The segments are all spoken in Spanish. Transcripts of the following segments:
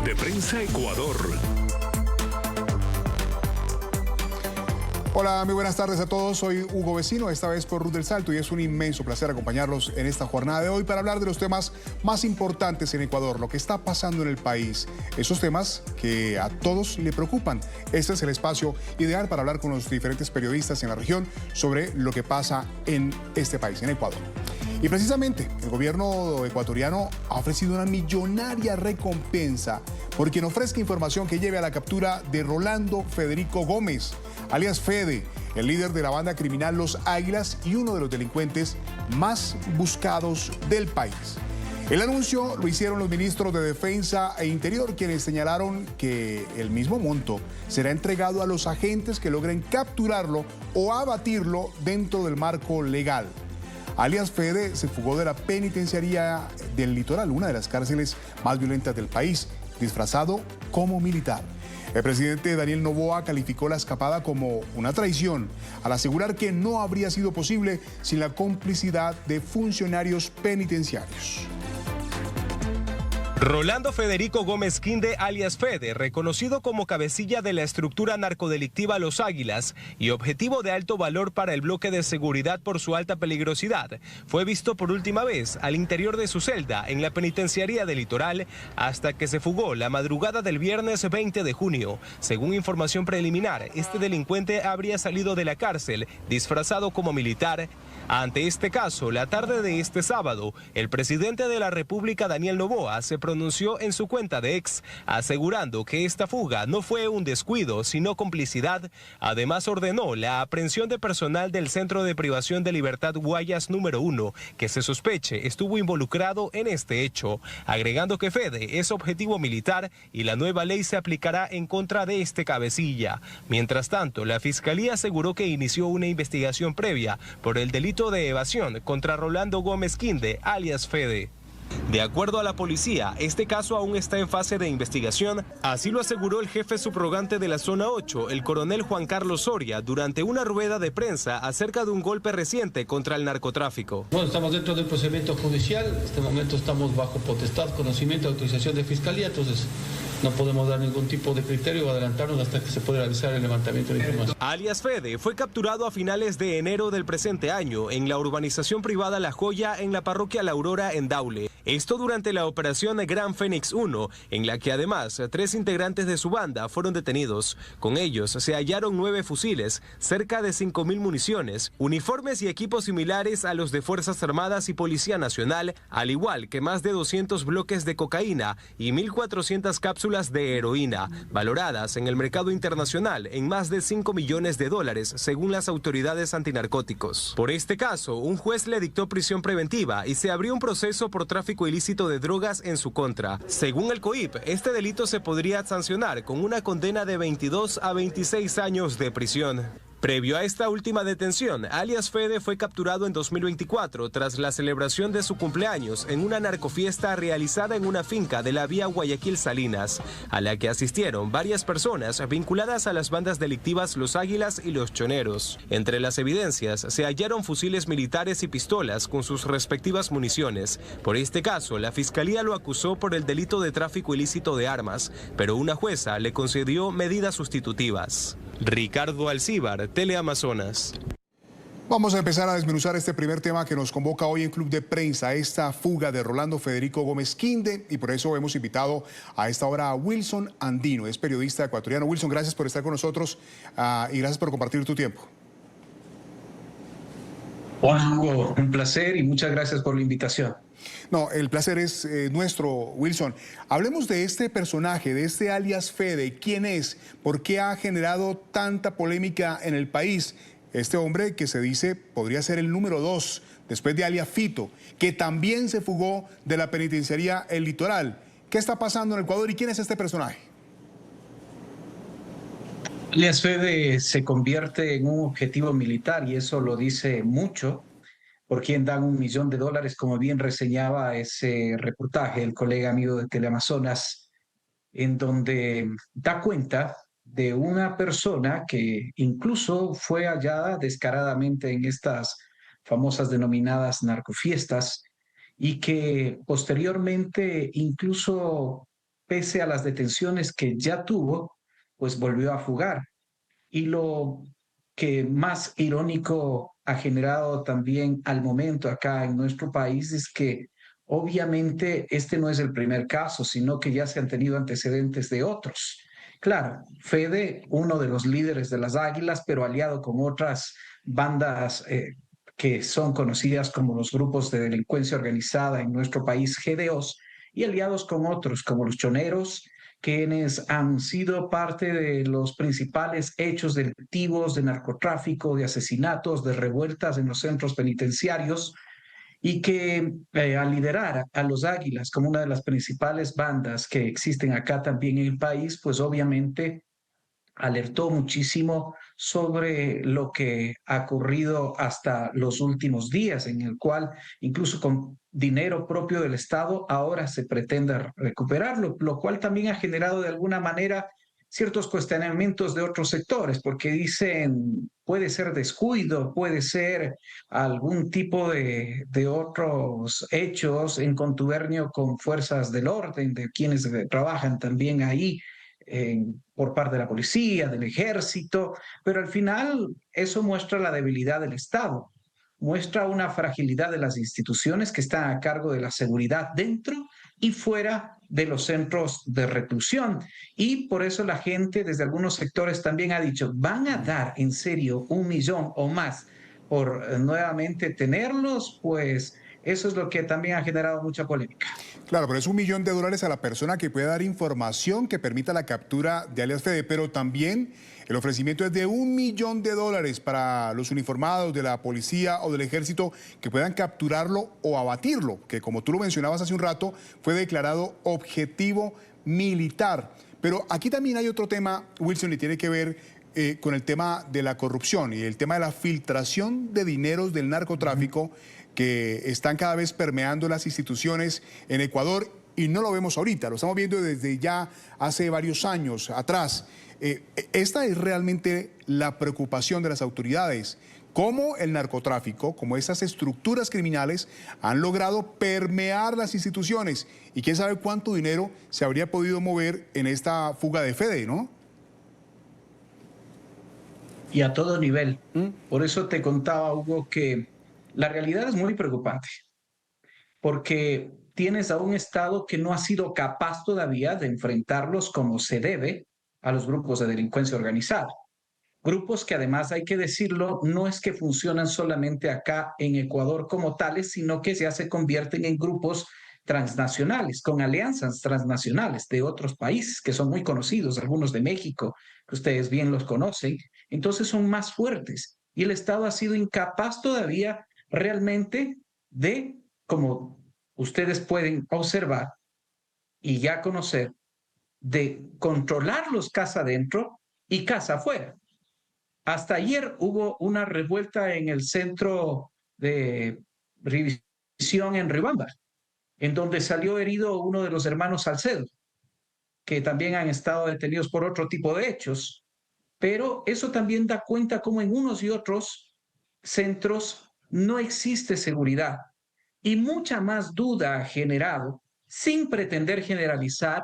de Prensa Ecuador. Hola, muy buenas tardes a todos. Soy Hugo Vecino, esta vez por Ruth del Salto, y es un inmenso placer acompañarlos en esta jornada de hoy para hablar de los temas más importantes en Ecuador, lo que está pasando en el país, esos temas que a todos le preocupan. Este es el espacio ideal para hablar con los diferentes periodistas en la región sobre lo que pasa en este país, en Ecuador. Y precisamente el gobierno ecuatoriano ha ofrecido una millonaria recompensa por quien ofrezca información que lleve a la captura de Rolando Federico Gómez, alias Fede, el líder de la banda criminal Los Águilas y uno de los delincuentes más buscados del país. El anuncio lo hicieron los ministros de Defensa e Interior, quienes señalaron que el mismo monto será entregado a los agentes que logren capturarlo o abatirlo dentro del marco legal. Alias Fede se fugó de la penitenciaría del Litoral, una de las cárceles más violentas del país, disfrazado como militar. El presidente Daniel Noboa calificó la escapada como una traición, al asegurar que no habría sido posible sin la complicidad de funcionarios penitenciarios. Rolando Federico Gómez Quinde, alias Fede, reconocido como cabecilla de la estructura narcodelictiva Los Águilas y objetivo de alto valor para el bloque de seguridad por su alta peligrosidad, fue visto por última vez al interior de su celda en la penitenciaría del Litoral hasta que se fugó la madrugada del viernes 20 de junio. Según información preliminar, este delincuente habría salido de la cárcel disfrazado como militar. Ante este caso, la tarde de este sábado, el presidente de la República, Daniel Noboa, se pronunció en su cuenta de X, asegurando que esta fuga no fue un descuido, sino complicidad. Además, ordenó la aprehensión de personal del Centro de Privación de Libertad Guayas número 1, que se sospeche estuvo involucrado en este hecho, agregando que Fede es objetivo militar y la nueva ley se aplicará en contra de este cabecilla. Mientras tanto, la Fiscalía aseguró que inició una investigación previa por el delito de evasión contra Rolando Gómez Quinde, alias Fede. De acuerdo a la policía, este caso aún está en fase de investigación, así lo aseguró el jefe subrogante de la Zona 8, el coronel Juan Carlos Soria, durante una rueda de prensa acerca de un golpe reciente contra el narcotráfico. Bueno, estamos dentro del procedimiento judicial, en este momento estamos bajo potestad, conocimiento, autorización de fiscalía, entonces no podemos dar ningún tipo de criterio o adelantarnos hasta que se pueda realizar el levantamiento de información. Alias Fede fue capturado a finales de enero del presente año en la urbanización privada La Joya en la parroquia La Aurora en Daule. Esto durante la operación Gran Fénix 1, en la que además 3 integrantes de su banda fueron detenidos. Con ellos se hallaron 9 fusiles, cerca de 5.000 municiones, uniformes y equipos similares a los de Fuerzas Armadas y Policía Nacional, al igual que más de 200 bloques de cocaína y 1.400 cápsulas de heroína, valoradas en el mercado internacional en más de $5 millones, según las autoridades antinarcóticos. Por este caso, un juez le dictó prisión preventiva y se abrió un proceso por tráfico ilícito de drogas en su contra. Según el COIP, este delito se podría sancionar con una condena de 22 a 26 años de prisión. Previo a esta última detención, alias Fede fue capturado en 2024 tras la celebración de su cumpleaños en una narcofiesta realizada en una finca de la vía Guayaquil-Salinas, a la que asistieron varias personas vinculadas a las bandas delictivas Los Águilas y Los Choneros. Entre las evidencias se hallaron fusiles militares y pistolas con sus respectivas municiones. Por este caso, la Fiscalía lo acusó por el delito de tráfico ilícito de armas, pero una jueza le concedió medidas sustitutivas. Ricardo Alcíbar, Teleamazonas. Vamos a empezar a desmenuzar este primer tema que nos convoca hoy en Club de Prensa, esta fuga de Rolando Federico Gómez Quinde, y por eso hemos invitado a esta hora a Wilson Andino, es periodista ecuatoriano. Wilson, gracias por estar con nosotros y gracias por compartir tu tiempo. Hola, Hugo, un placer y muchas gracias por la invitación. No, el placer es nuestro, Wilson. Hablemos de este personaje, de este alias Fede. ¿Quién es? ¿Por qué ha generado tanta polémica en el país? Este hombre que se dice podría ser el número 2, después de alias Fito, que también se fugó de la penitenciaría El Litoral. ¿Qué está pasando en Ecuador y quién es este personaje? Alias Fede se convierte en un objetivo militar y eso lo dice mucho. Por quien dan $1 millón, como bien reseñaba ese reportaje el colega amigo de Teleamazonas, en donde da cuenta de una persona que incluso fue hallada descaradamente en estas famosas denominadas narcofiestas y que posteriormente incluso pese a las detenciones que ya tuvo, pues volvió a fugar. Y lo que más irónico ha generado también al momento acá en nuestro país es que obviamente este no es el primer caso, sino que ya se han tenido antecedentes de otros. Claro, Fede, uno de los líderes de las Águilas, pero aliado con otras bandas que son conocidas como los grupos de delincuencia organizada en nuestro país, GDOs, y aliados con otros como los Choneros, quienes han sido parte de los principales hechos delictivos de narcotráfico, de asesinatos, de revueltas en los centros penitenciarios, y que al liderar a los Águilas como una de las principales bandas que existen acá también en el país, pues obviamente alertó muchísimo sobre lo que ha ocurrido hasta los últimos días, en el cual incluso con dinero propio del Estado ahora se pretende recuperarlo, lo cual también ha generado de alguna manera ciertos cuestionamientos de otros sectores, porque dicen, puede ser descuido, puede ser algún tipo de otros hechos en contubernio con fuerzas del orden, de quienes trabajan también ahí por parte de la policía, del ejército, pero al final eso muestra la debilidad del Estado, muestra una fragilidad de las instituciones que están a cargo de la seguridad dentro y fuera de los centros de reclusión. Y por eso la gente desde algunos sectores también ha dicho, ¿van a dar en serio 1 millón o más por nuevamente tenerlos? Pues eso es lo que también ha generado mucha polémica. Claro, pero es $1 millón a la persona que puede dar información que permita la captura de alias Fede, pero también el ofrecimiento es de $1 millón para los uniformados de la policía o del ejército que puedan capturarlo o abatirlo, que como tú lo mencionabas hace un rato, fue declarado objetivo militar. Pero aquí también hay otro tema, Wilson, y tiene que ver con el tema de la corrupción y el tema de la filtración de dineros del narcotráfico que están cada vez permeando las instituciones en Ecuador, y no lo vemos ahorita, lo estamos viendo desde ya hace varios años atrás. Esta es realmente la preocupación de las autoridades, cómo el narcotráfico, como esas estructuras criminales han logrado permear las instituciones, y quién sabe cuánto dinero se habría podido mover en esta fuga de Fede, ¿no? Y a todo nivel. Por eso te contaba, Hugo, que la realidad es muy preocupante, porque tienes a un Estado que no ha sido capaz todavía de enfrentarlos como se debe a los grupos de delincuencia organizada. Grupos que además, hay que decirlo, no es que funcionan solamente acá en Ecuador como tales, sino que ya se convierten en grupos transnacionales, con alianzas transnacionales de otros países que son muy conocidos, algunos de México, que ustedes bien los conocen, entonces son más fuertes. Y el Estado ha sido incapaz todavía realmente de, como ustedes pueden observar y ya conocer, de controlarlos casa adentro y casa afuera. Hasta ayer hubo una revuelta en el centro de revisión en Riobamba, en donde salió herido uno de los hermanos Salcedo, que también han estado detenidos por otro tipo de hechos. Pero eso también da cuenta cómo en unos y otros centros no existe seguridad, y mucha más duda ha generado, sin pretender generalizar,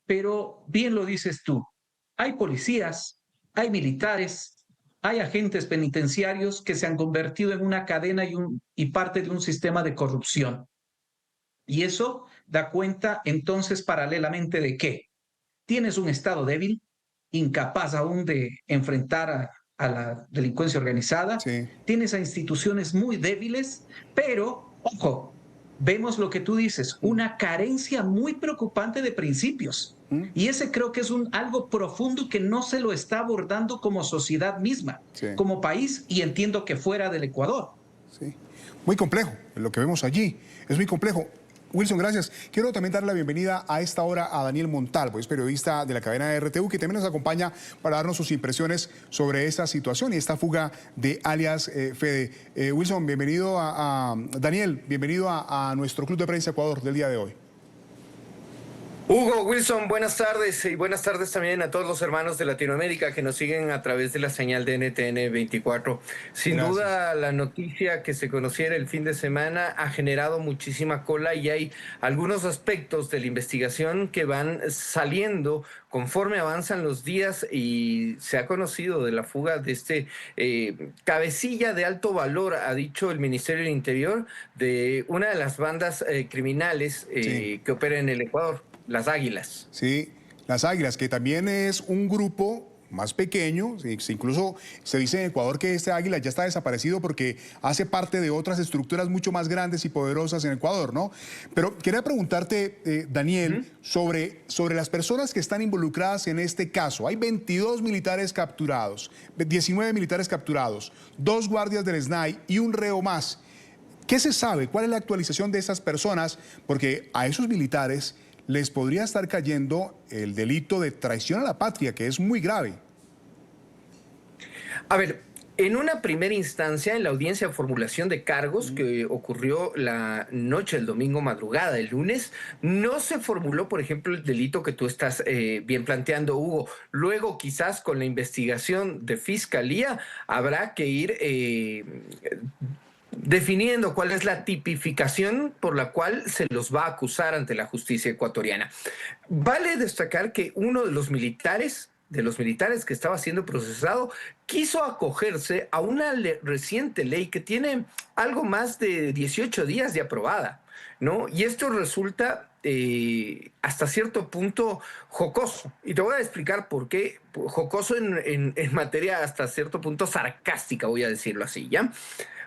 pero bien lo dices tú, hay policías, hay militares, hay agentes penitenciarios que se han convertido en una cadena y parte de un sistema de corrupción. Y eso da cuenta entonces paralelamente de que tienes un Estado débil, incapaz aún de enfrentar a la delincuencia organizada, Sí. tienes a instituciones muy débiles, pero, ojo, vemos lo que tú dices, una carencia muy preocupante de principios. Y ese creo que es algo profundo que no se lo está abordando como sociedad misma, Sí. como país, y entiendo que fuera del Ecuador. Sí. Muy complejo lo que vemos allí, es muy complejo. Wilson, gracias. Quiero también darle la bienvenida a esta hora a Daniel Montalvo, es periodista de la cadena de RTU, que también nos acompaña para darnos sus impresiones sobre esta situación y esta fuga de alias Fede. Wilson, bienvenido Daniel, bienvenido a nuestro Club de Prensa Ecuador del día de hoy. Hugo, Wilson, buenas tardes y buenas tardes también a todos los hermanos de Latinoamérica que nos siguen a través de la señal de NTN 24. Sin Gracias. duda, la noticia que se conociera el fin de semana ha generado muchísima cola y hay algunos aspectos de la investigación que van saliendo conforme avanzan los días y se ha conocido de la fuga de este cabecilla de alto valor, ha dicho el Ministerio del Interior, de una de las bandas criminales Sí. que opera en el Ecuador. Las Águilas. Sí, las Águilas, que también es un grupo más pequeño, incluso se dice en Ecuador que este águila ya está desaparecido porque hace parte de otras estructuras mucho más grandes y poderosas en Ecuador, ¿no? Pero quería preguntarte, Daniel, sobre las personas que están involucradas en este caso. Hay 22 militares capturados, 19 militares capturados, 2 guardias del SNAI y un reo más. ¿Qué se sabe? ¿Cuál es la actualización de esas personas? Porque a esos militares les podría estar cayendo el delito de traición a la patria, que es muy grave. A ver, en una primera instancia, en la audiencia de formulación de cargos que ocurrió la noche del domingo madrugada, el lunes, no se formuló, por ejemplo, el delito que tú estás bien planteando, Hugo. Luego, quizás con la investigación de Fiscalía, habrá que ir definiendo cuál es la tipificación por la cual se los va a acusar ante la justicia ecuatoriana. Vale destacar que uno de los militares que estaba siendo procesado, quiso acogerse a una reciente ley que tiene algo más de 18 días de aprobada, ¿no? Y esto resulta hasta cierto punto jocoso. Y te voy a explicar por qué. Jocoso en materia hasta cierto punto sarcástica, voy a decirlo así, ¿ya?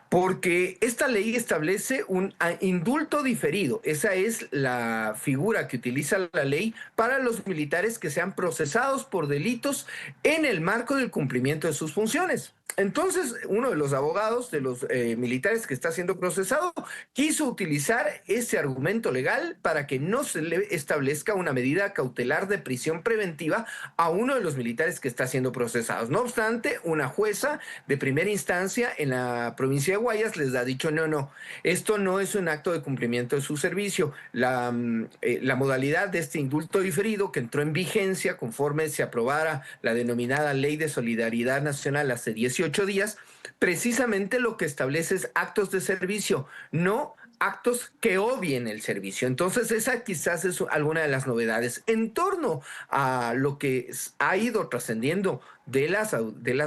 Porque esta ley establece un indulto diferido. Esa es la figura que utiliza la ley para los militares que sean procesados por delitos en el marco del cumplimiento de sus funciones. Entonces, uno de los abogados de los militares que está siendo procesado quiso utilizar ese argumento legal para que no se le establezca una medida cautelar de prisión preventiva a uno de los militares que está siendo procesado. No obstante, una jueza de primera instancia en la provincia de Guayas les ha dicho no, esto no es un acto de cumplimiento de su servicio. La modalidad de este indulto diferido que entró en vigencia conforme se aprobara la denominada Ley de Solidaridad Nacional hace 18 días, precisamente lo que establece es actos de servicio, no actos que obvien el servicio. Entonces esa quizás es alguna de las novedades en torno a lo que ha ido trascendiendo de las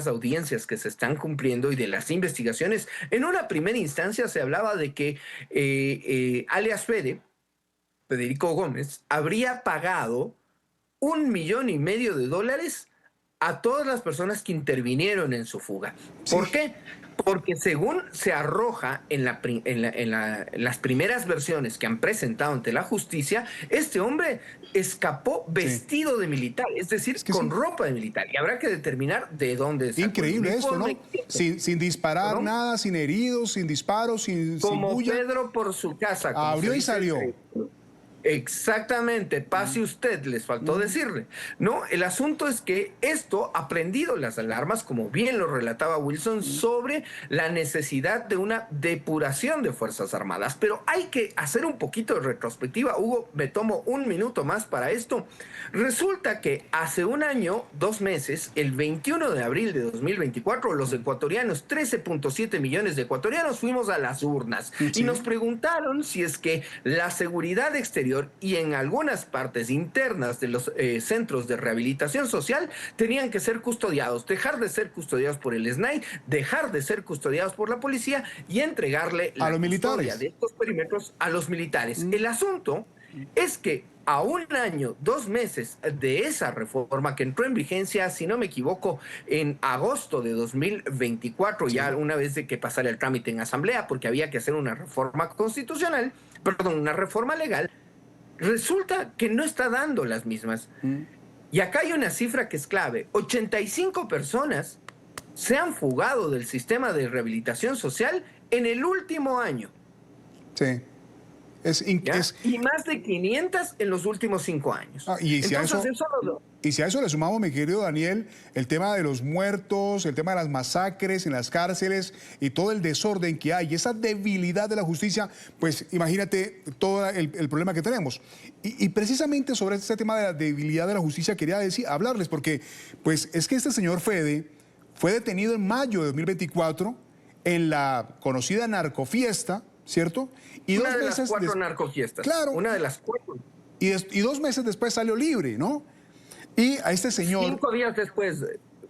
audiencias que se están cumpliendo y de las investigaciones. En una primera instancia se hablaba de que alias Federico Gómez, habría pagado $1,5 millones a todas las personas que intervinieron en su fuga. ¿Por qué? Porque según se arroja en las primeras versiones que han presentado ante la justicia, este hombre escapó vestido de militar, es decir, con ropa de militar. Y habrá que determinar de dónde sacó. Increíble esto, ¿no? Sin disparar nada, sin heridos, sin disparos, sin bulla. Pedro por su casa. Abrió y salió. Exactamente, pase usted, les faltó decirle. No, el asunto es que esto ha prendido las alarmas, como bien lo relataba Wilson, sobre la necesidad de una depuración de Fuerzas Armadas. Pero hay que hacer un poquito de retrospectiva. Hugo, me tomo un minuto más para esto. Resulta que hace un año, 2 meses, el 21 de abril de 2024, los ecuatorianos, 13.7 millones de ecuatorianos, fuimos a las urnas y nos preguntaron si es que la seguridad exterior y en algunas partes internas de los centros de rehabilitación social tenían que ser custodiados, dejar de ser custodiados por el SNAI, dejar de ser custodiados por la policía y entregarle a los militares de estos perímetros a los militares. El asunto es que a un año, 2 meses de esa reforma que entró en vigencia, si no me equivoco, en agosto de 2024, ya una vez de que pasara el trámite en asamblea, porque había que hacer una reforma constitucional, una reforma legal, resulta que no está dando las mismas. Y acá hay una cifra que es clave. 85 personas se han fugado del sistema de rehabilitación social en el último año. Sí. Y más de 500 en los últimos 5 años. Y si a eso le sumamos, mi querido Daniel, el tema de los muertos, el tema de las masacres en las cárceles y todo el desorden que hay, y esa debilidad de la justicia, pues imagínate todo el problema que tenemos. Y precisamente sobre este tema de la debilidad de la justicia quería hablarles, porque pues es que este señor Fede fue detenido en mayo de 2024 en la conocida narcofiesta, ¿cierto? Y una de las 4 narcofiestas. Claro. Una de las 4. Y 2 meses después salió libre, ¿no? Y a este señor... 5 días después,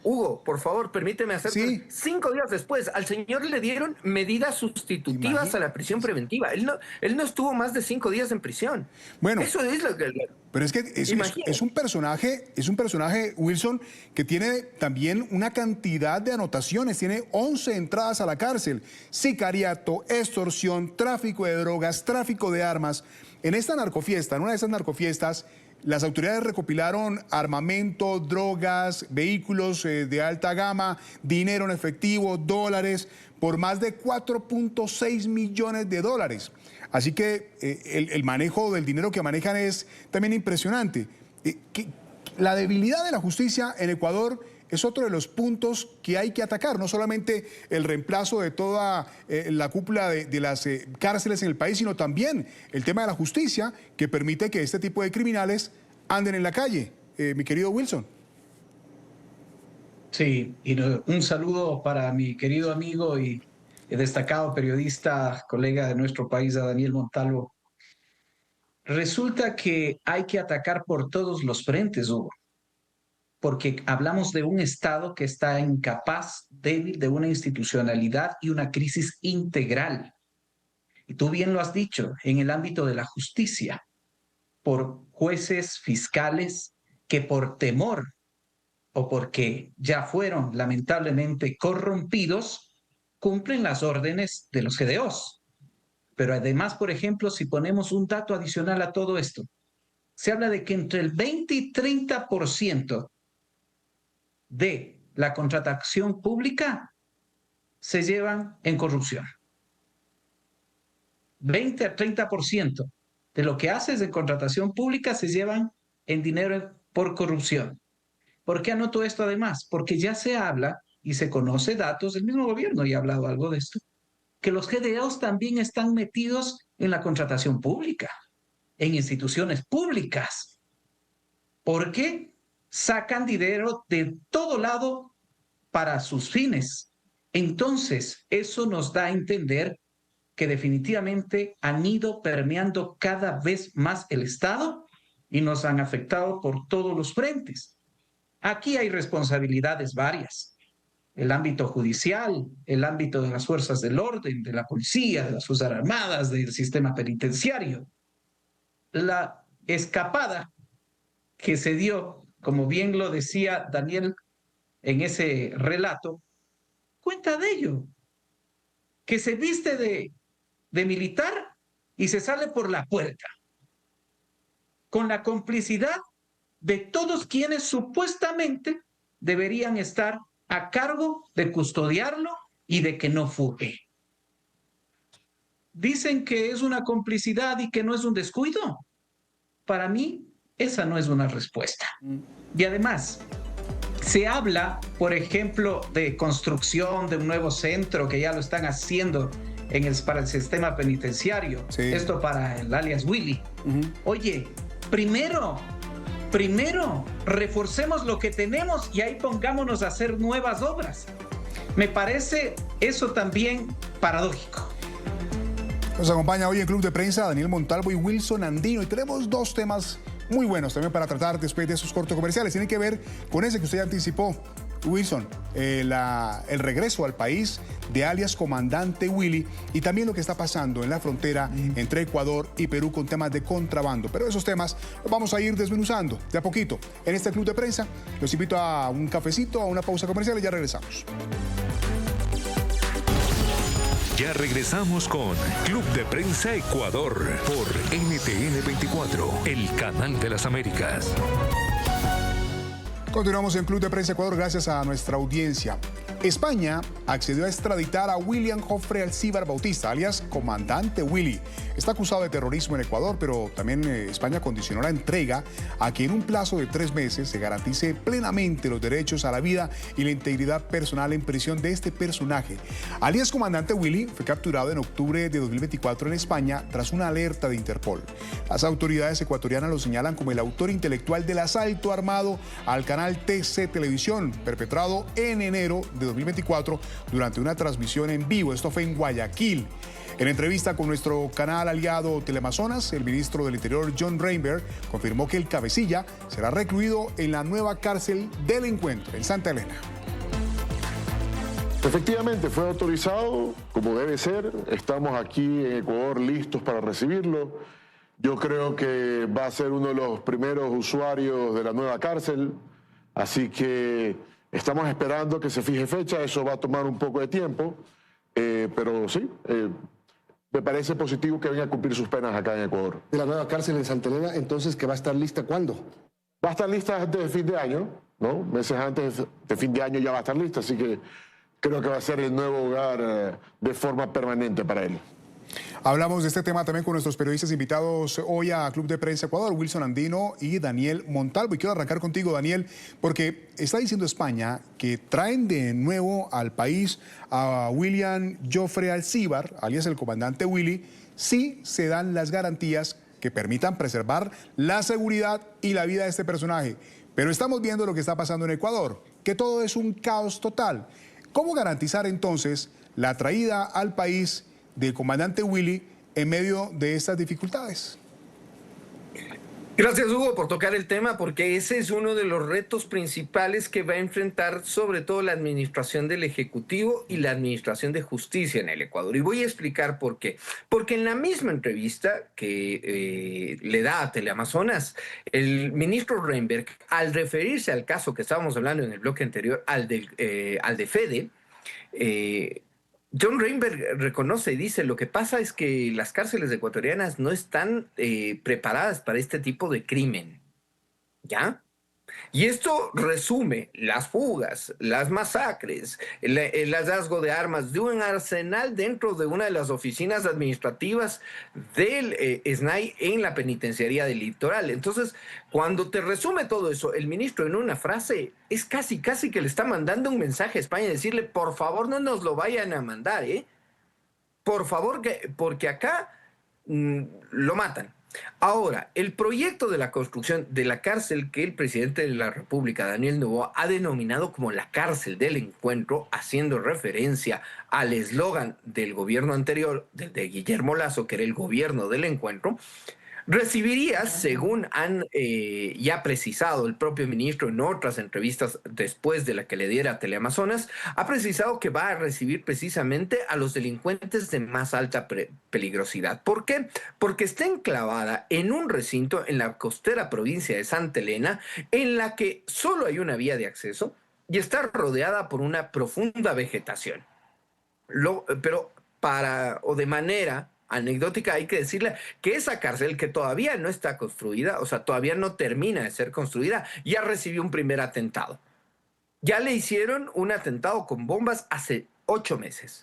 Hugo, por favor, permíteme hacer... Sí. 5 días después, al señor le dieron medidas sustitutivas a la prisión preventiva. Él no estuvo más de 5 días en prisión. Bueno, eso es lo que... Pero es que es un personaje, Wilson, que tiene también una cantidad de anotaciones. Tiene 11 entradas a la cárcel. Sicariato, extorsión, tráfico de drogas, tráfico de armas. En esta narcofiesta, en una de esas narcofiestas, las autoridades recopilaron armamento, drogas, vehículos de alta gama, dinero en efectivo, dólares, por más de 4.6 millones de dólares. Así que el manejo del dinero que manejan es también impresionante. La debilidad de la justicia en Ecuador es otro de los puntos que hay que atacar, no solamente el reemplazo de toda la cúpula de las cárceles en el país, sino también el tema de la justicia que permite que este tipo de criminales anden en la calle. Mi querido Wilson. Sí, y un saludo para mi querido amigo y destacado periodista, colega de nuestro país, a Daniel Montalvo. Resulta que hay que atacar por todos los frentes, Hugo, porque hablamos de un Estado que está incapaz, débil, de una institucionalidad y una crisis integral. Y tú bien lo has dicho, en el ámbito de la justicia, por jueces, fiscales, que por temor o porque ya fueron lamentablemente corrompidos, cumplen las órdenes de los GDOs. Pero además, por ejemplo, si ponemos un dato adicional a todo esto, se habla de que entre el 20 y 30% de la contratación pública se llevan en corrupción. 20 a 30% de lo que haces en contratación pública se llevan en dinero por corrupción. ¿Por qué anoto esto además? Porque ya se habla y se conoce datos del mismo gobierno, y ha hablado algo de esto, que los GDOs también están metidos en la contratación pública, en instituciones públicas, porque sacan dinero de todo lado para sus fines. Entonces, eso nos da a entender que definitivamente han ido permeando cada vez más el Estado y nos han afectado por todos los frentes. Aquí hay responsabilidades varias. El ámbito judicial, el ámbito de las fuerzas del orden, de la policía, de las fuerzas armadas, del sistema penitenciario. La escapada que se dio, como bien lo decía Daniel en ese relato, cuenta de ello, que se viste de militar y se sale por la puerta, con la complicidad de todos quienes supuestamente deberían estar a cargo de custodiarlo y de que no fugue. Dicen que es una complicidad y que no es un descuido. Para mí, esa no es una respuesta. Y además, se habla, por ejemplo, de construcción de un nuevo centro que ya lo están haciendo para el sistema penitenciario. Sí. Esto para el alias Willy. Oye, primero reforcemos lo que tenemos y ahí pongámonos a hacer nuevas obras. Me parece eso también paradójico. Nos acompaña hoy en Club de Prensa Daniel Montalvo y Wilson Andino, y tenemos 2 temas muy buenos también para tratar después de esos cortos comerciales. Tienen que ver con ese que usted ya anticipó, Wilson, el regreso al país de alias Comandante Willy, y también lo que está pasando en la frontera entre Ecuador y Perú con temas de contrabando. Pero esos temas los vamos a ir desmenuzando de a poquito en este Club de Prensa. Los invito a un cafecito, a una pausa comercial y ya regresamos. Ya regresamos con Club de Prensa Ecuador por NTN 24, el canal de las Américas. Continuamos en Club de Prensa Ecuador gracias a nuestra audiencia. España accedió a extraditar a William Jofre Alcíbar Bautista, alias Comandante Willy. está acusado de terrorismo en Ecuador, pero también España condicionó la entrega a que en un plazo de 3 meses se garantice plenamente los derechos a la vida y la integridad personal en prisión de este personaje. Alias Comandante Willy fue capturado en octubre de 2024 en España tras una alerta de Interpol. Las autoridades ecuatorianas lo señalan como el autor intelectual del asalto armado al canal TC Televisión, perpetrado en enero de 2024 durante una transmisión en vivo. Esto fue en Guayaquil. En entrevista con nuestro canal aliado Teleamazonas, el ministro del Interior John Reinberg confirmó que el cabecilla será recluido en la nueva cárcel del Encuentro en Santa Elena. Efectivamente, fue autorizado, como debe ser. Estamos aquí en Ecuador listos para recibirlo. Yo creo que va a ser uno de los primeros usuarios de la nueva cárcel, así que estamos esperando que se fije fecha. Eso va a tomar un poco de tiempo, pero sí, me parece positivo que venga a cumplir sus penas acá en Ecuador. De la nueva cárcel en Santa Elena, entonces, ¿que va a estar lista cuándo? Va a estar lista antes de fin de año, ¿no? Meses antes de fin de año ya va a estar lista, así que creo que va a ser el nuevo hogar de forma permanente para él. Hablamos de este tema también con nuestros periodistas invitados hoy a Club de Prensa Ecuador, Wilson Andino y Daniel Montalvo. Y quiero arrancar contigo, Daniel, porque está diciendo España que traen de nuevo al país a William Jofre Alcíbar, alias el comandante Willy, si se dan las garantías que permitan preservar la seguridad y la vida de este personaje. Pero estamos viendo lo que está pasando en Ecuador, que todo es un caos total. ¿Cómo garantizar entonces la traída al país del comandante Willy en medio de estas dificultades? Gracias, Hugo, por tocar el tema, porque ese es uno de los retos principales que va a enfrentar sobre todo la administración del Ejecutivo y la administración de justicia en el Ecuador. Y voy a explicar por qué. Porque en la misma entrevista que le da a Teleamazonas, el ministro Reinberg, al referirse al caso que estábamos hablando en el bloque anterior, al de Fede, John Reinberg reconoce y dice, lo que pasa es que las cárceles ecuatorianas no están preparadas para este tipo de crimen, ¿ya? Y esto resume las fugas, las masacres, el hallazgo de armas de un arsenal dentro de una de las oficinas administrativas del SNAI en la penitenciaría del Litoral. Entonces, cuando te resume todo eso, el ministro en una frase es casi que le está mandando un mensaje a España, decirle, por favor, no nos lo vayan a mandar, ¿eh? Por favor, porque acá lo matan. Ahora, el proyecto de la construcción de la cárcel que el presidente de la República, Daniel Noboa, ha denominado como la cárcel del encuentro, haciendo referencia al eslogan del gobierno anterior, de Guillermo Lasso, que era el gobierno del encuentro, recibiría, según han ya precisado el propio ministro en otras entrevistas después de la que le diera a Teleamazonas, ha precisado que va a recibir precisamente a los delincuentes de más alta peligrosidad. ¿Por qué? Porque está enclavada en un recinto en la costera provincia de Santa Elena, en la que solo hay una vía de acceso y está rodeada por una profunda vegetación. Pero de manera anecdótica hay que decirle que esa cárcel, que todavía no está construida, o sea, todavía no termina de ser construida, ya recibió un primer atentado. Ya le hicieron un atentado con bombas hace 8 meses.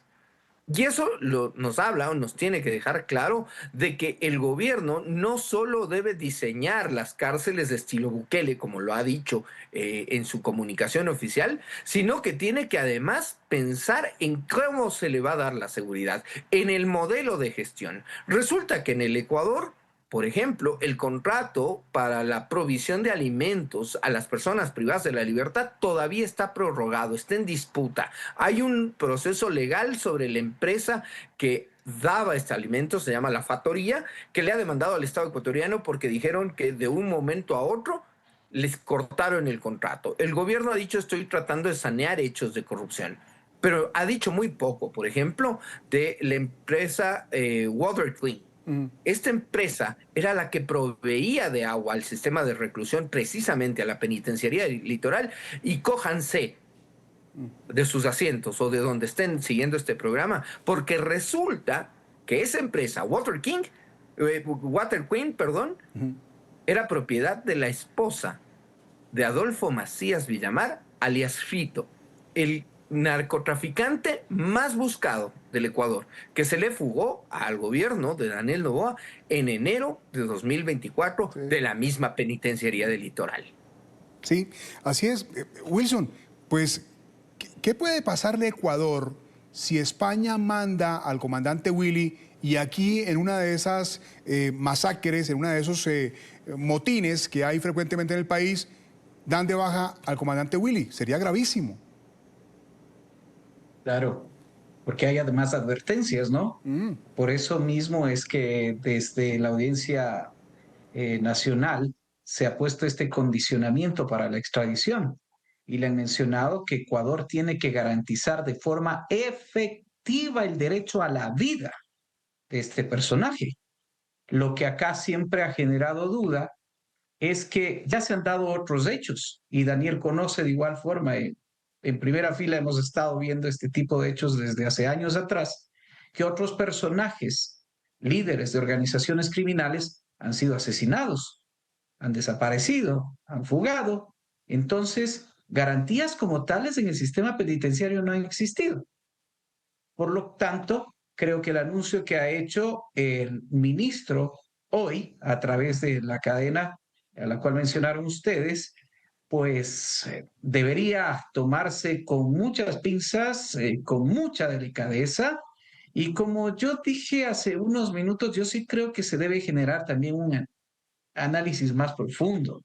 Y eso nos habla o nos tiene que dejar claro de que el gobierno no solo debe diseñar las cárceles de estilo Bukele, como lo ha dicho en su comunicación oficial, sino que tiene que además pensar en cómo se le va a dar la seguridad, en el modelo de gestión. Resulta que en el Ecuador, por ejemplo, el contrato para la provisión de alimentos a las personas privadas de la libertad todavía está prorrogado, está en disputa. Hay un proceso legal sobre la empresa que daba este alimento, se llama La Factoría, que le ha demandado al Estado ecuatoriano porque dijeron que de un momento a otro les cortaron el contrato. El gobierno ha dicho, estoy tratando de sanear hechos de corrupción, pero ha dicho muy poco, por ejemplo, de la empresa Water Clean. Esta empresa era la que proveía de agua al sistema de reclusión, precisamente a la penitenciaría del Litoral, y cójanse de sus asientos o de donde estén siguiendo este programa, porque resulta que esa empresa, Water Queen, era propiedad de la esposa de Adolfo Macías Villamar, alias Fito, el narcotraficante más buscado del Ecuador, que se le fugó al gobierno de Daniel Noboa en enero de 2024 de la misma penitenciaría del Litoral. Sí, así es. Wilson, pues, ¿qué puede pasarle a Ecuador si España manda al comandante Willy y aquí en una de esas masacres, en una de esos motines que hay frecuentemente en el país, dan de baja al comandante Willy? Sería gravísimo. Claro, porque hay además advertencias, ¿no? Por eso mismo es que desde la Audiencia Nacional se ha puesto este condicionamiento para la extradición y le han mencionado que Ecuador tiene que garantizar de forma efectiva el derecho a la vida de este personaje. Lo que acá siempre ha generado duda es que ya se han dado otros hechos y Daniel conoce de igual forma. En primera fila hemos estado viendo este tipo de hechos desde hace años atrás, que otros personajes, líderes de organizaciones criminales, han sido asesinados, han desaparecido, han fugado. Entonces, garantías como tales en el sistema penitenciario no han existido. Por lo tanto, creo que el anuncio que ha hecho el ministro hoy, a través de la cadena a la cual mencionaron ustedes, pues debería tomarse con muchas pinzas, con mucha delicadeza. Y como yo dije hace unos minutos, yo sí creo que se debe generar también un análisis más profundo.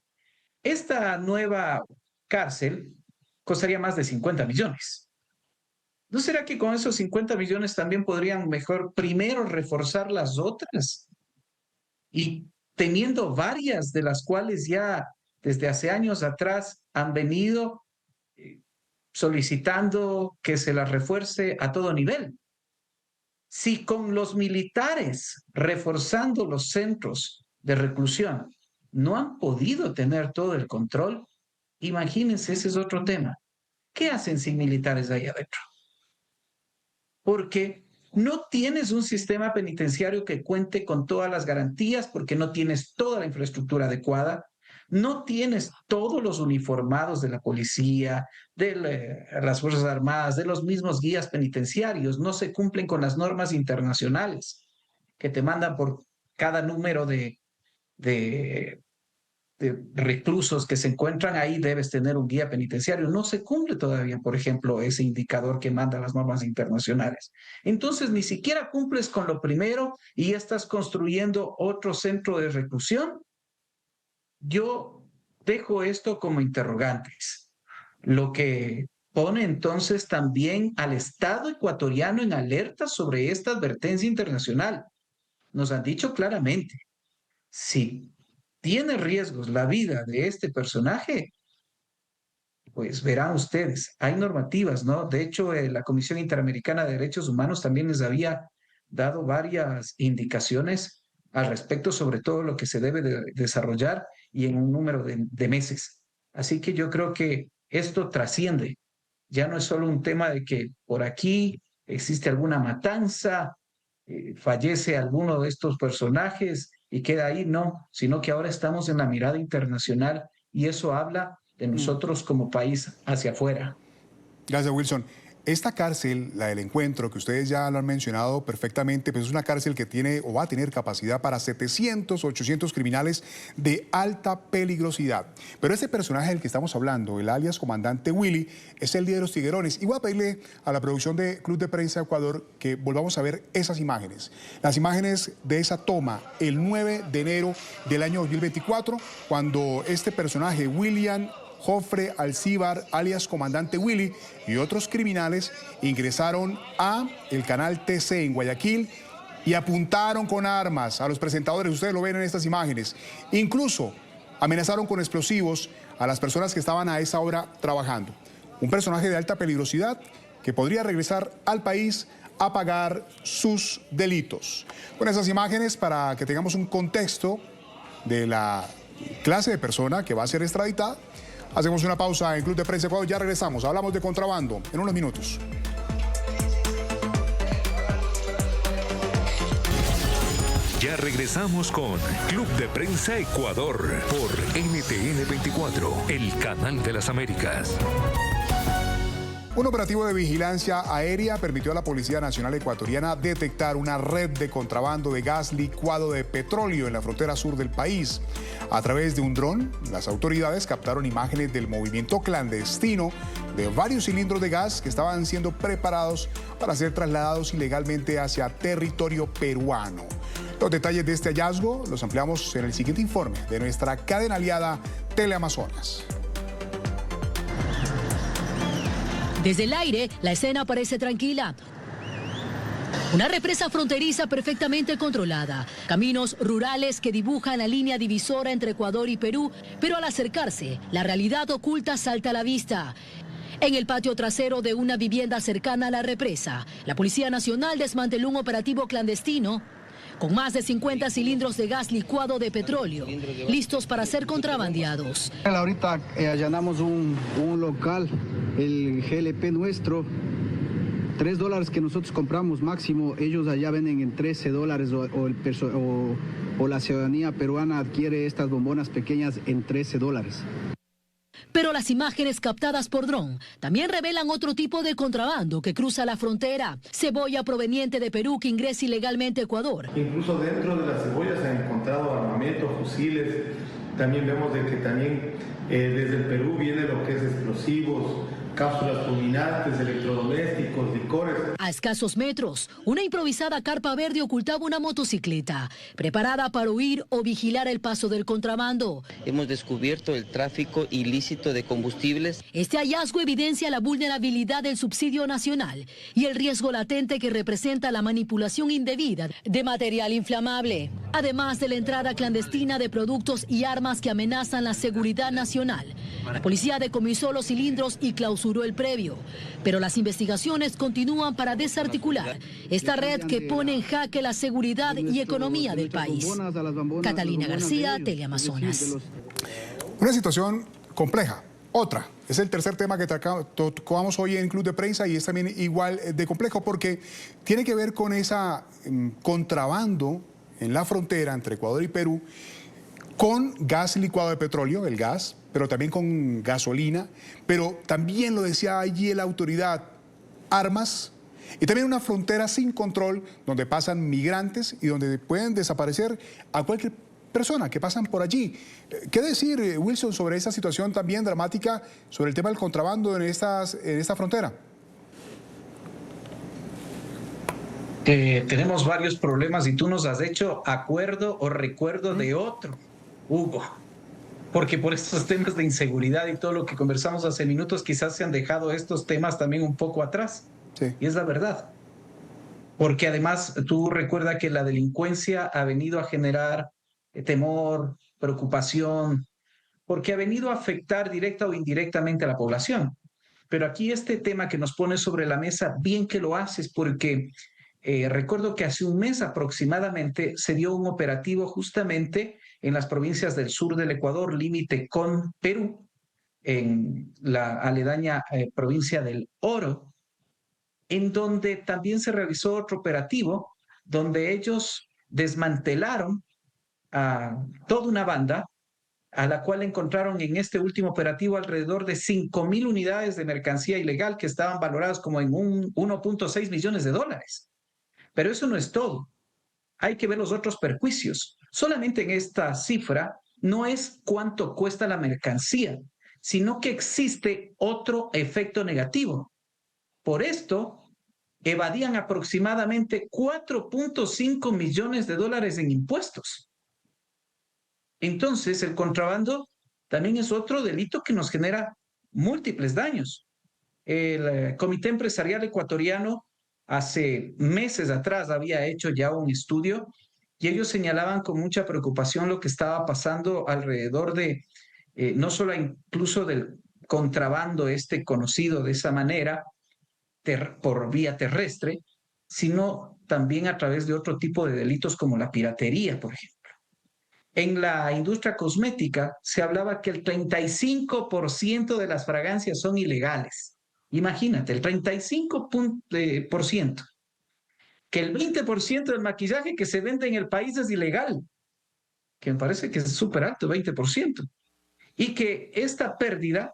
Esta nueva cárcel costaría más de 50 millones. ¿No será que con esos 50 millones también podrían mejor primero reforzar las otras? Y teniendo varias de las cuales ya desde hace años atrás han venido solicitando que se las refuerce a todo nivel. Si con los militares reforzando los centros de reclusión no han podido tener todo el control, imagínense, ese es otro tema. ¿Qué hacen sin militares ahí adentro? Porque no tienes un sistema penitenciario que cuente con todas las garantías, porque no tienes toda la infraestructura adecuada, no tienes todos los uniformados de la policía, de las Fuerzas Armadas, de los mismos guías penitenciarios, no se cumplen con las normas internacionales que te mandan por cada número de reclusos que se encuentran ahí, debes tener un guía penitenciario. No se cumple todavía, por ejemplo, ese indicador que manda las normas internacionales. Entonces, ni siquiera cumples con lo primero y ya estás construyendo otro centro de reclusión. Yo dejo esto como interrogantes, lo que pone entonces también al Estado ecuatoriano en alerta sobre esta advertencia internacional. Nos han dicho claramente, si tiene riesgos la vida de este personaje, pues verán ustedes, hay normativas, ¿no? De hecho, la Comisión Interamericana de Derechos Humanos también les había dado varias indicaciones al respecto sobre todo lo que se debe de desarrollar y en un número de meses. Así que yo creo que esto trasciende. Ya no es solo un tema de que por aquí existe alguna matanza, fallece alguno de estos personajes y queda ahí, no, sino que ahora estamos en la mirada internacional y eso habla de nosotros como país hacia afuera. Gracias, Wilson. Esta cárcel, la del Encuentro, que ustedes ya lo han mencionado perfectamente, pues es una cárcel que tiene o va a tener capacidad para 700, 800 criminales de alta peligrosidad. Pero este personaje del que estamos hablando, el alias Comandante Willy, es el día de los tiguerones. Y voy a pedirle a la producción de Club de Prensa Ecuador que volvamos a ver esas imágenes. Las imágenes de esa toma el 9 de enero del año 2024, cuando este personaje, William Jofre Alcíbar, alias Comandante Willy, y otros criminales ingresaron a el canal TC en Guayaquil y apuntaron con armas a los presentadores. Ustedes lo ven en estas imágenes. Incluso amenazaron con explosivos a las personas que estaban a esa hora trabajando. Un personaje de alta peligrosidad que podría regresar al país a pagar sus delitos. Con esas imágenes, para que tengamos un contexto de la clase de persona que va a ser extraditada, hacemos una pausa en Club de Prensa Ecuador. Ya regresamos. Hablamos de contrabando en unos minutos. Ya regresamos con Club de Prensa Ecuador por NTN 24, el canal de las Américas. Un operativo de vigilancia aérea permitió a la Policía Nacional Ecuatoriana detectar una red de contrabando de gas licuado de petróleo en la frontera sur del país. A través de un dron, las autoridades captaron imágenes del movimiento clandestino de varios cilindros de gas que estaban siendo preparados para ser trasladados ilegalmente hacia territorio peruano. Los detalles de este hallazgo los ampliamos en el siguiente informe de nuestra cadena aliada Teleamazonas. Desde el aire, la escena parece tranquila. Una represa fronteriza perfectamente controlada. Caminos rurales que dibujan la línea divisora entre Ecuador y Perú, pero al acercarse, la realidad oculta salta a la vista. En el patio trasero de una vivienda cercana a la represa, la Policía Nacional desmanteló un operativo clandestino con más de 50 cilindros de gas licuado de petróleo, listos para ser contrabandeados. Ahorita allanamos un local, el GLP nuestro, $3 que nosotros compramos máximo, ellos allá venden en $13 o la ciudadanía peruana adquiere estas bombonas pequeñas en $13. Pero las imágenes captadas por dron también revelan otro tipo de contrabando que cruza la frontera. Cebolla proveniente de Perú que ingresa ilegalmente a Ecuador. Incluso dentro de las cebollas se han encontrado armamento, fusiles. También vemos de que también desde el Perú viene lo que es explosivos, cápsulas fulminantes, electrodomésticos, licores. A escasos metros, una improvisada carpa verde ocultaba una motocicleta, preparada para huir o vigilar el paso del contrabando. Hemos descubierto el tráfico ilícito de combustibles. Este hallazgo evidencia la vulnerabilidad del subsidio nacional y el riesgo latente que representa la manipulación indebida de material inflamable, además de la entrada clandestina de productos y armas que amenazan la seguridad nacional. La policía decomisó los cilindros y clausuró el previo, pero las investigaciones continúan para desarticular esta red que pone en jaque la seguridad y economía del país. Catalina García, Teleamazonas. Una situación compleja. Otra, es el tercer tema que tocamos hoy en Club de Prensa y es también igual de complejo porque tiene que ver con esa contrabando en la frontera entre Ecuador y Perú con gas licuado de petróleo, el gas, pero también con gasolina, pero también lo decía allí la autoridad, armas y también una frontera sin control donde pasan migrantes y donde pueden desaparecer a cualquier persona que pasan por allí. ¿Qué decir, Wilson, sobre esta situación también dramática, sobre el tema del contrabando en esta frontera? Tenemos varios problemas y tú nos has hecho acuerdo o recuerdo de otro, Hugo. Porque por estos temas de inseguridad y todo lo que conversamos hace minutos, quizás se han dejado estos temas también un poco atrás. Sí. Y es la verdad. Porque además tú recuerdas que la delincuencia ha venido a generar temor, preocupación, porque ha venido a afectar directa o indirectamente a la población. Pero aquí este tema que nos pone sobre la mesa, bien que lo haces, porque recuerdo que hace un mes aproximadamente se dio un operativo justamente en las provincias del sur del Ecuador, límite con Perú, en la aledaña provincia del Oro, en donde también se realizó otro operativo, donde ellos desmantelaron a toda una banda, a la cual encontraron en este último operativo alrededor de 5,000 unidades de mercancía ilegal que estaban valoradas como en 1.6 millones de dólares. Pero eso no es todo. Hay que ver los otros perjuicios. Solamente en esta cifra no es cuánto cuesta la mercancía, sino que existe otro efecto negativo. Por esto, evadían aproximadamente 4.5 millones de dólares en impuestos. Entonces, el contrabando también es otro delito que nos genera múltiples daños. El Comité Empresarial Ecuatoriano hace meses atrás había hecho ya un estudio y ellos señalaban con mucha preocupación lo que estaba pasando alrededor de, no solo incluso del contrabando conocido de esa manera, por vía terrestre, sino también a través de otro tipo de delitos como la piratería, por ejemplo. En la industria cosmética se hablaba que el 35% de las fragancias son ilegales. Imagínate, el 35%. Que el 20% del maquillaje que se vende en el país es ilegal, que me parece que es súper alto, 20%. Y que esta pérdida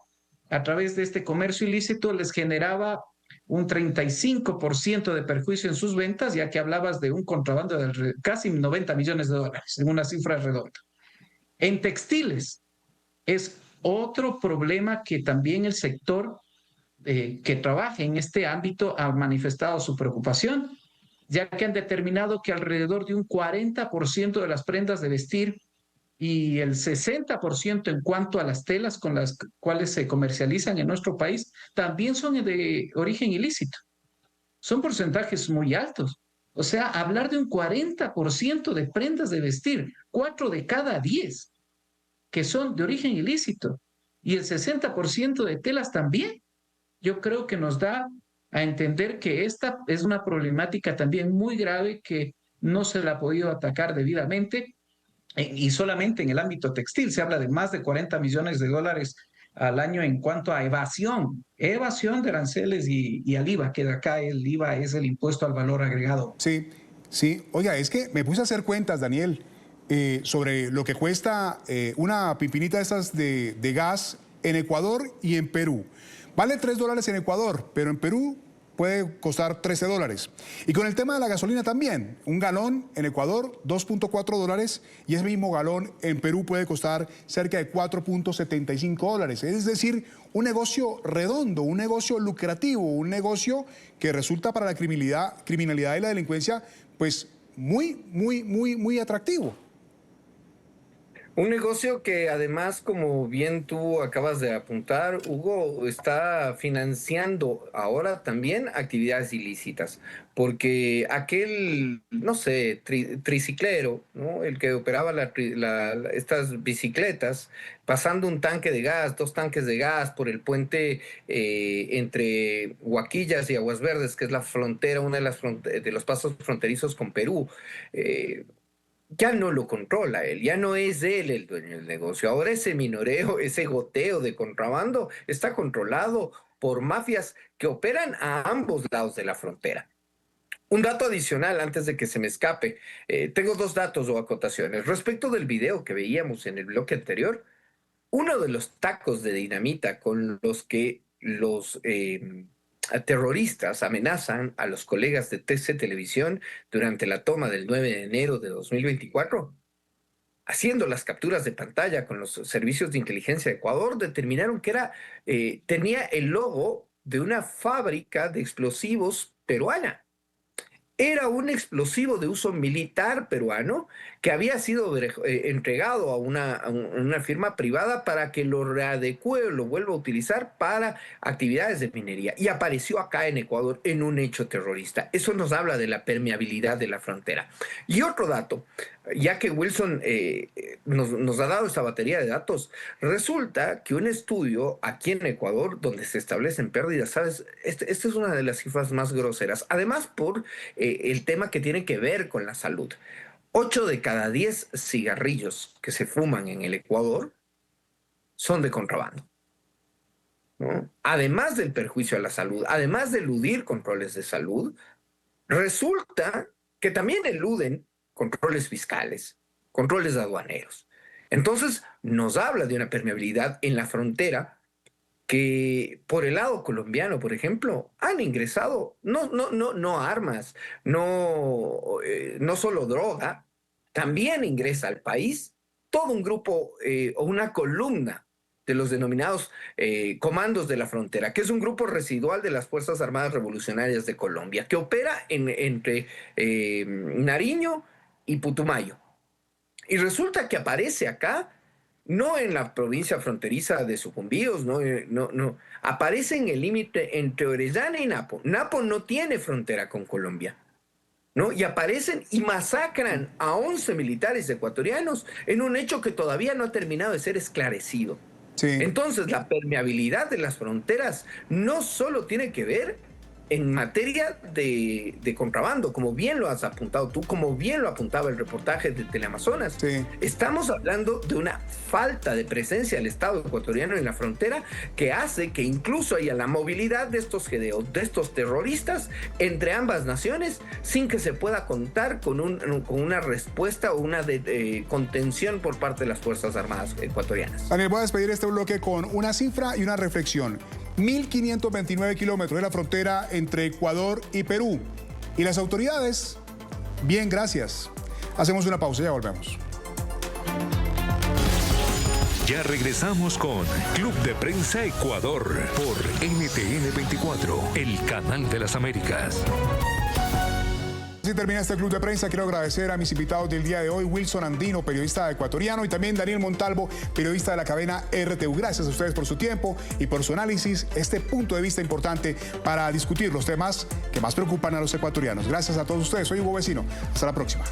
a través de este comercio ilícito les generaba un 35% de perjuicio en sus ventas, ya que hablabas de un contrabando de casi 90 millones de dólares, en una cifra redonda. En textiles es otro problema que también el sector que trabaja en este ámbito ha manifestado su preocupación, ya que han determinado que alrededor de un 40% de las prendas de vestir y el 60% en cuanto a las telas con las cuales se comercializan en nuestro país también son de origen ilícito. Son porcentajes muy altos. O sea, hablar de un 40% de prendas de vestir, 4 de cada 10 que son de origen ilícito y el 60% de telas también, yo creo que nos da a entender que esta es una problemática también muy grave que no se la ha podido atacar debidamente. Y solamente en el ámbito textil se habla de más de 40 millones de dólares al año en cuanto a evasión de aranceles y al IVA, que de acá el IVA es el impuesto al valor agregado. Sí, sí. Oiga, es que me puse a hacer cuentas, Daniel, sobre lo que cuesta una pimpinita de estas de gas en Ecuador y en Perú. Vale $3 en Ecuador, pero en Perú puede costar $13. Y con el tema de la gasolina también, un galón en Ecuador, $2.4, y ese mismo galón en Perú puede costar cerca de $4.75. Es decir, un negocio redondo, un negocio lucrativo, un negocio que resulta para la criminalidad y la delincuencia, pues muy atractivo. Un negocio que además, como bien tú acabas de apuntar, Hugo, está financiando ahora también actividades ilícitas, porque aquel, no sé, triciclero, ¿no? El que operaba estas bicicletas, pasando un tanque de gas, 2 tanques de gas por el puente entre Huaquillas y Aguas Verdes, que es la frontera, una de los pasos fronterizos con Perú, ya no lo controla él, ya no es él el dueño del negocio. Ahora ese minoreo, ese goteo de contrabando está controlado por mafias que operan a ambos lados de la frontera. Un dato adicional antes de que se me escape. Tengo 2 datos o acotaciones. Respecto del video que veíamos en el bloque anterior, uno de los tacos de dinamita con los que los terroristas amenazan a los colegas de TC Televisión durante la toma del 9 de enero de 2024, haciendo las capturas de pantalla con los servicios de inteligencia de Ecuador, determinaron que tenía el logo de una fábrica de explosivos peruana. Era un explosivo de uso militar peruano que había sido entregado a una firma privada para que lo readecue o lo vuelva a utilizar para actividades de minería. Y apareció acá en Ecuador en un hecho terrorista. Eso nos habla de la permeabilidad de la frontera. Y otro dato, ya que Wilson nos ha dado esta batería de datos, resulta que un estudio aquí en Ecuador donde se establecen pérdidas, ¿sabes? Esta es una de las cifras más groseras. Además, por el tema que tiene que ver con la salud. 8 de cada 10 cigarrillos que se fuman en el Ecuador son de contrabando, ¿no? Además del perjuicio a la salud, además de eludir controles de salud, resulta que también eluden controles fiscales, controles aduaneros. Entonces, nos habla de una permeabilidad en la frontera que por el lado colombiano, por ejemplo, han ingresado no armas, no solo droga, también ingresa al país todo un grupo o una columna de los denominados comandos de la frontera, que es un grupo residual de las Fuerzas Armadas Revolucionarias de Colombia, que opera entre Nariño y Putumayo. Y resulta que aparece acá, no en la provincia fronteriza de Sucumbíos, no. Aparece en el límite entre Orellana y Napo. Napo no tiene frontera con Colombia, ¿no? Y aparecen y masacran a 11 militares ecuatorianos en un hecho que todavía no ha terminado de ser esclarecido. Sí. Entonces, la permeabilidad de las fronteras no solo tiene que ver en materia de contrabando, como bien lo has apuntado tú, como bien lo apuntaba el reportaje de Teleamazonas. Sí. Estamos hablando de una falta de presencia del Estado ecuatoriano en la frontera que hace que incluso haya la movilidad de estos GDO, de estos terroristas entre ambas naciones, sin que se pueda contar con una respuesta o una contención por parte de las Fuerzas Armadas ecuatorianas. Daniel, voy a despedir este bloque con una cifra y una reflexión. 1.529 kilómetros de la frontera entre Ecuador y Perú. Y las autoridades, bien, gracias. Hacemos una pausa y ya volvemos. Ya regresamos con Club de Prensa Ecuador por NTN 24, el canal de las Américas. Así termina este Club de Prensa. Quiero agradecer a mis invitados del día de hoy, Wilson Andino, periodista ecuatoriano, y también Daniel Montalvo, periodista de la cadena RTU. Gracias a ustedes por su tiempo y por su análisis, este punto de vista importante para discutir los temas que más preocupan a los ecuatorianos. Gracias a todos ustedes. Soy Hugo Vecino. Hasta la próxima.